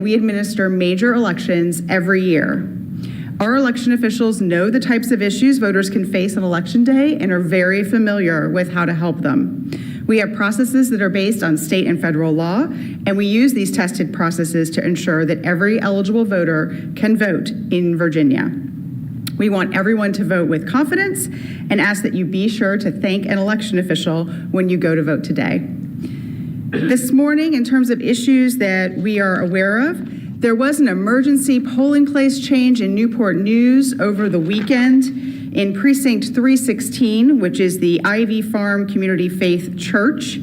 We administer major elections every year. Our election officials know the types of issues voters can face on Election Day and are very familiar with how to help them. We have processes that are based on state and federal law, and we use these tested processes to ensure that every eligible voter can vote in Virginia. We want everyone to vote with confidence and ask that you be sure to thank an election official when you go to vote today. This morning, in terms of issues that we are aware of, there was an emergency polling place change in Newport News over the weekend. In Precinct 316, which is the Ivy Farm Community Faith Church,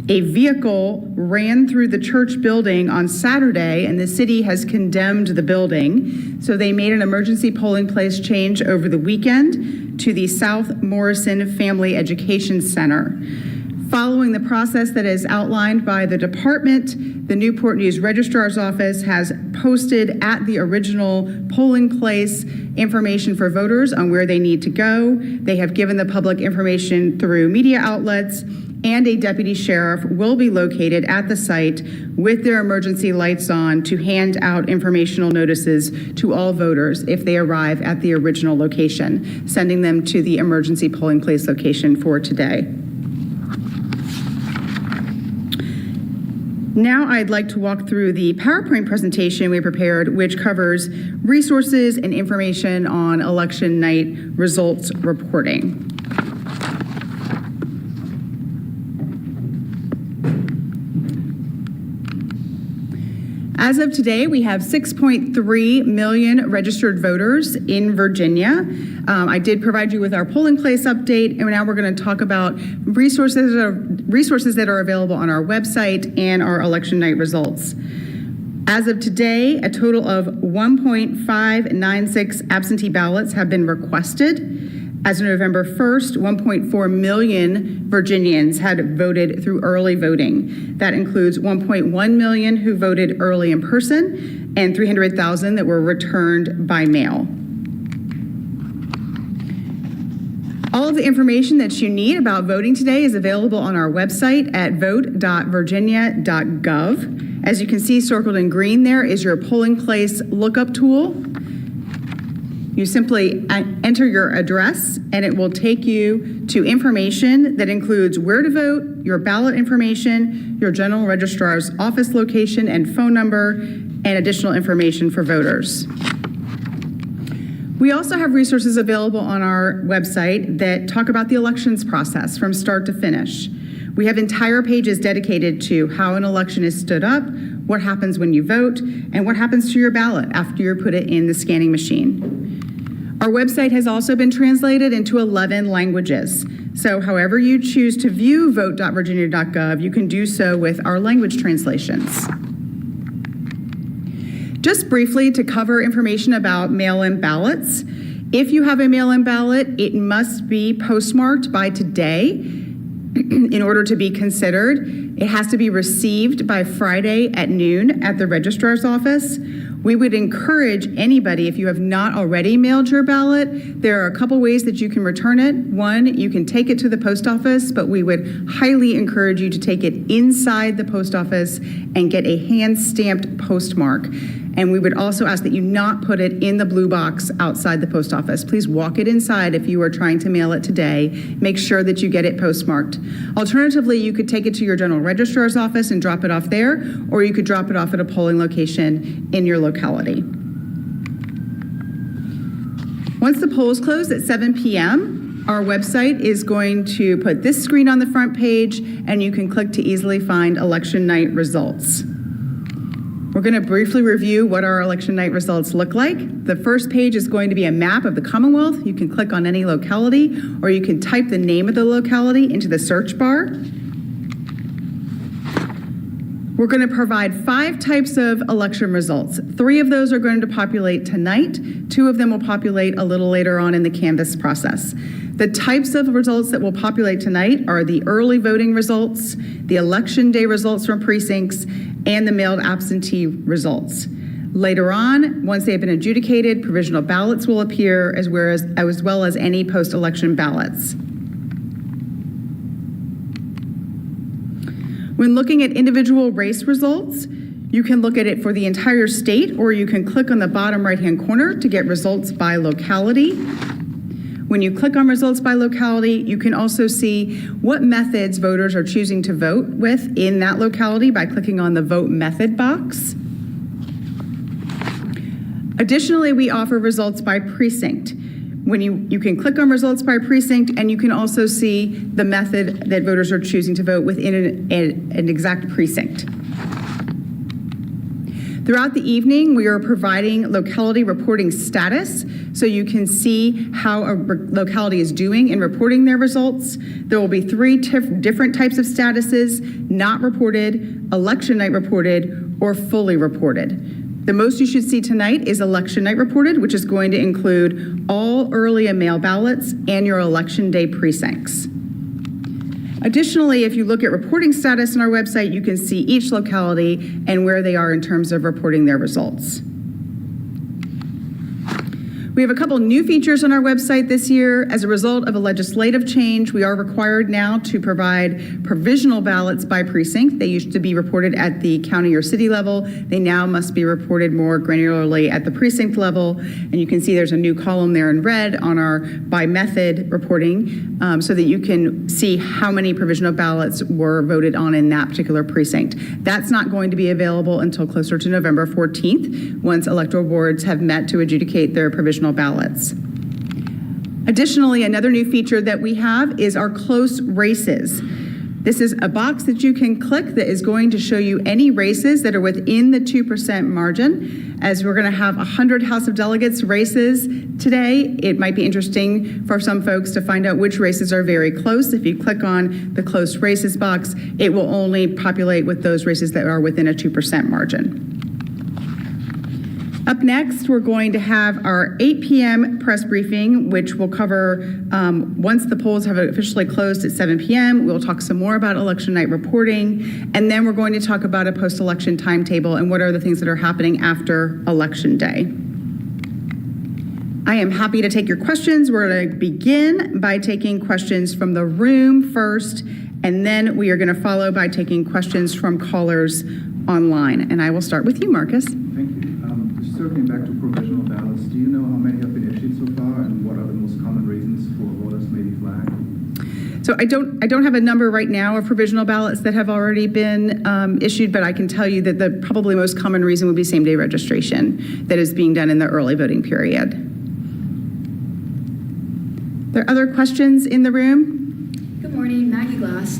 a vehicle ran through the church building on Saturday, and the city has condemned the building. So they made an emergency polling place change over the weekend to the South Morrison Family Education Center. Following the process that is outlined by the department, the Newport News Registrar's Office has posted at the original polling place information for voters on where they need to go. They have given the public information through media outlets, and a deputy sheriff will be located at the site with their emergency lights on to hand out informational notices to all voters if they arrive at the original location, sending them to the emergency polling place location for today. Now I'd like to walk through the PowerPoint presentation we prepared, which covers resources and information on election night results reporting. As of today, we have 6.3 million registered voters in Virginia. I did provide you with our polling place update, and now we're going to talk about resources that are available on our website and our election night results. As of today, a total of 1.596 absentee ballots have been requested. As of November 1st, 1.4 million Virginians had voted through early voting. That includes 1.1 million who voted early in person and 300,000 that were returned by mail. All of the information that you need about voting today is available on our website at vote.virginia.gov. As you can see, circled in green there is your polling place lookup tool. You simply enter your address, and it will take you to information that includes where to vote, your ballot information, your general registrar's office location and phone number, and additional information for voters. We also have resources available on our website that talk about the elections process from start to finish. We have entire pages dedicated to how an election is stood up, what happens when you vote, and what happens to your ballot after you put it in the scanning machine. Our website has also been translated into 11 languages. So however you choose to view vote.virginia.gov, you can do so with our language translations. Just briefly to cover information about mail-in ballots. If you have a mail-in ballot, it must be postmarked by today in order to be considered. It has to be received by Friday at noon at the registrar's office. We would encourage anybody, if you have not already mailed your ballot, there are a couple ways that you can return it. One, you can take it to the post office, but we would highly encourage you to take it inside the post office and get a hand-stamped postmark. And we would also ask that you not put it in the blue box outside the post office. Please walk it inside if you are trying to mail it today. Make sure that you get it postmarked. Alternatively, you could take it to your general registrar's office and drop it off there, or you could drop it off at a polling location in your locality. Once the polls close at 7 p.m., our website is going to put this screen on the front page, and you can click to easily find election night results. We're going to briefly review what our election night results look like. The first page is going to be a map of the Commonwealth. You can click on any locality, or you can type the name of the locality into the search bar. We're going to provide 5 types of election results. 3 of those are going to populate tonight. 2 of them will populate a little later on in the canvass process. The types of results that will populate tonight are the early voting results, the election day results from precincts, and the mailed absentee results. Later on, once they have been adjudicated, provisional ballots will appear as well as any post-election ballots. When looking at individual race results, You can look at it for the entire state, or you can click on the bottom right-hand corner to get results by locality. When you click on results by locality, you can also see what methods voters are choosing to vote with in that locality by clicking on the vote method box. Additionally, we offer results by precinct. When you can click on results by precinct, and you can also see the method that voters are choosing to vote within an exact precinct. Throughout the evening, we are providing locality reporting status, so you can see how a locality is doing in reporting their results. There will be 3 different types of statuses: not reported, election night reported, or fully reported. The most you should see tonight is election night reported, which is going to include all early and mail ballots and your election day precincts. Additionally, if you look at reporting status on our website, you can see each locality and where they are in terms of reporting their results. We have a couple new features on our website this year. As a result of a legislative change, we are required now to provide provisional ballots by precinct. They used to be reported at the county or city level. They now must be reported more granularly at the precinct level. And you can see there's a new column there in red on our by method reporting, so that you can see how many provisional ballots were voted on in that particular precinct. That's not going to be available until closer to November 14th, once electoral boards have met to adjudicate their provisional ballots. Additionally, another new feature that we have is our close races. This is a box that you can click that is going to show you any races that are within the 2% margin. As we're going to have 100 House of Delegates races today, it might be interesting for some folks to find out which races are very close. If you click on the close races box, it will only populate with those races that are within a 2% margin. Up next, we're going to have our 8 p.m. press briefing, which will cover, once the polls have officially closed at 7 p.m., we'll talk some more about election night reporting, and then we're going to talk about a post-election timetable and what are the things that are happening after Election Day. I am happy to take your questions. We're going to begin by taking questions from the room first, and then we are going to follow by taking questions from callers online. And I will start with you, Marcus. Thank you. Circling back to provisional ballots, do you know how many have been issued so far, and what are the most common reasons for voters may be flagged? So I don't have a number right now of provisional ballots that have already been issued, but I can tell you that the probably most common reason would be same-day registration that is being done in the early voting period. There are other questions in the room? Good morning, Maggie Glass.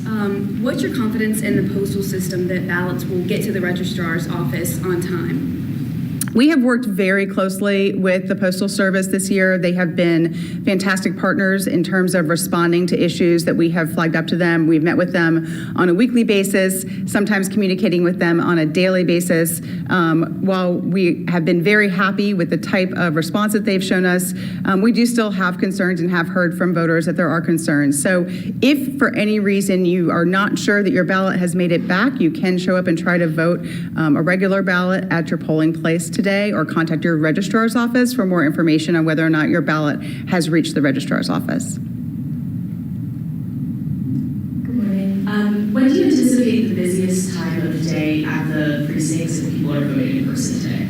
What's your confidence in the postal system that ballots will get to the registrar's office on time? We have worked very closely with the Postal Service this year. They have been fantastic partners in terms of responding to issues that we have flagged up to them. We've met with them on a weekly basis, sometimes communicating with them on a daily basis. While we have been very happy with the type of response that they've shown us, we do still have concerns and have heard from voters that there are concerns. So if for any reason you are not sure that your ballot has made it back, you can show up and try to vote a regular ballot at your polling place today, or contact your registrar's office for more information on whether or not your ballot has reached the registrar's office. Good morning. When do you anticipate the busiest time of the day at the precincts if people are voting in person today?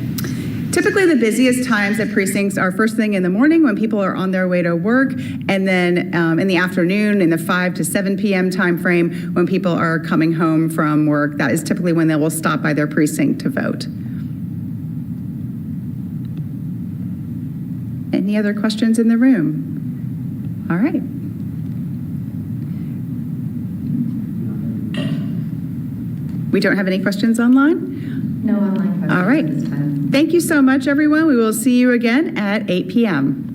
Typically, the busiest times at precincts are first thing in the morning when people are on their way to work, and then in the afternoon in the 5 to 7 p.m. time frame when people are coming home from work. That is typically when they will stop by their precinct to vote. Any other questions in the room? All right. We don't have any questions online? No online questions. All right. At this time. Thank you so much, everyone. We will see you again at 8 p.m.